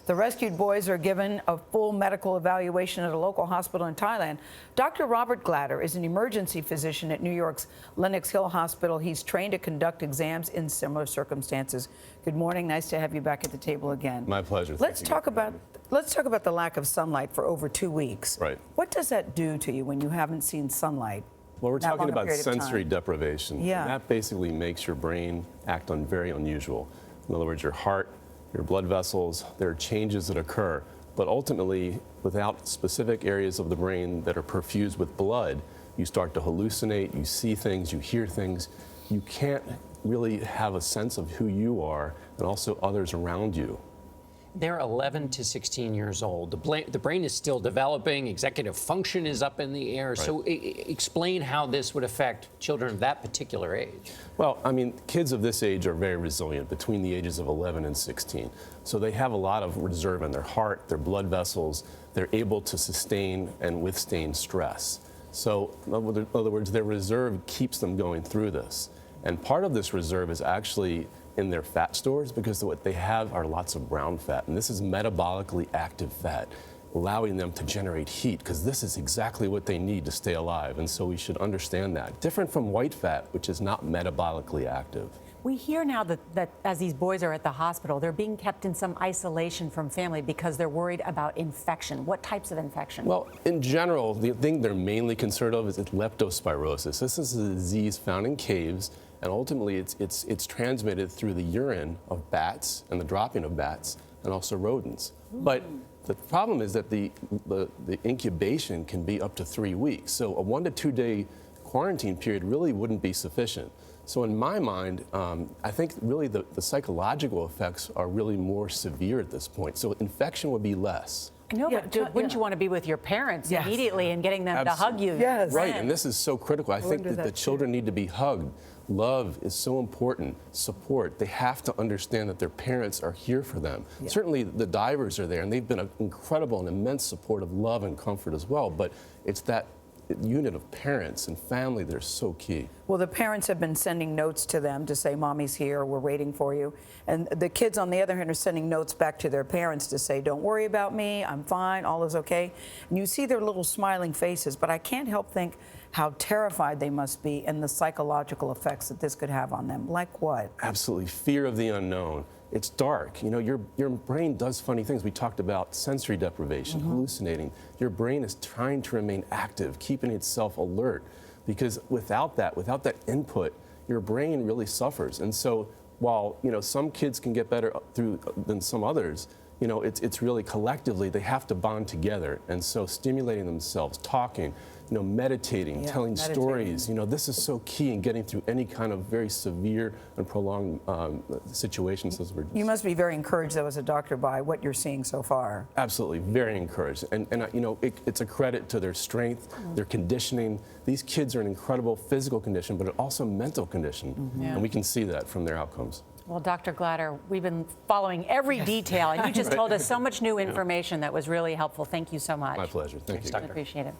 The rescued boys are given a full medical evaluation at a local hospital in Thailand. Dr. Robert Glatter is an emergency physician at New York's Lenox Hill Hospital. He's trained to conduct exams in similar circumstances. Good morning. Nice to have you back at the table again. My pleasure. Let's talk about the lack of sunlight for over 2 weeks. Right. What does that do to you when you haven't seen sunlight? Well, we're talking about sensory deprivation. Yeah. And that basically makes your brain act very unusual. In other words, your heart, your blood vessels, there are changes that occur. But ultimately, without specific areas of the brain that are perfused with blood, you start to hallucinate, you see things, you hear things. You can't really have a sense of who you are and also others around you. They're 11 to 16 years old. The brain is still developing. Executive function is up in the air. Right. So explain how this would affect children of that particular age. Well, I mean, kids of this age are very resilient between the ages of 11 and 16. So they have a lot of reserve in their heart, their blood vessels. They're able to sustain and withstand stress. So in other words, their reserve keeps them going through this. And part of this reserve is actually in their fat stores, because what they have are lots of brown fat, and this is metabolically active fat, allowing them to generate heat, because this is exactly what they need to stay alive, and so we should understand that. Different from white fat, which is not metabolically active. We hear now that as these boys are at the hospital, they're being kept in some isolation from family because they're worried about infection. What types of infection? Well, in general, the thing they're mainly concerned of is leptospirosis. This is a disease found in caves, and ultimately it's transmitted through the urine of bats and the dropping of bats and also rodents. But the problem is that the incubation can be up to 3 weeks. So a 1 to 2 day quarantine period really wouldn't be sufficient. So in my mind, I think really the psychological effects are really more severe at this point. So infection would be less. No, but wouldn't you want to be with your parents immediately and getting them Absolutely. to hug you? Yes. Right, and this is so critical. I think that the children need to be hugged. Love is so important. Support. They have to understand that their parents are here for them. Yeah. Certainly the divers are there, and they've been an incredible and immense support of love and comfort as well, but it's that unit of parents and family that are so key. Well, the parents have been sending notes to them to say, Mommy's here, we're waiting for you. And the kids, on the other hand, are sending notes back to their parents to say, don't worry about me, I'm fine, all is okay. And you see their little smiling faces, but I can't help think how terrified they must be and the psychological effects that this could have on them. Like what? Absolutely. Fear of the unknown. It's dark. You know, your brain does funny things. We talked about sensory deprivation, hallucinating. Your brain is trying to remain active, keeping itself alert, because without that input, your brain really suffers. And so while, you know, some kids can get better than some others, you know, it's really collectively, they have to bond together. And so stimulating themselves, talking, you know, meditating, telling stories, you know, this is so key in getting through any kind of very severe and prolonged situations. You must be very encouraged, though, as a doctor, by what you're seeing so far. Absolutely, very encouraged. And you know, it's a credit to their strength, their conditioning. These kids are in incredible physical condition, but also mental condition. And we can see that from their outcomes. Well, Dr. Glatter, we've been following every detail, and you just told us so much new information that was really helpful. Thank you so much. My pleasure. Thank you. I appreciate it.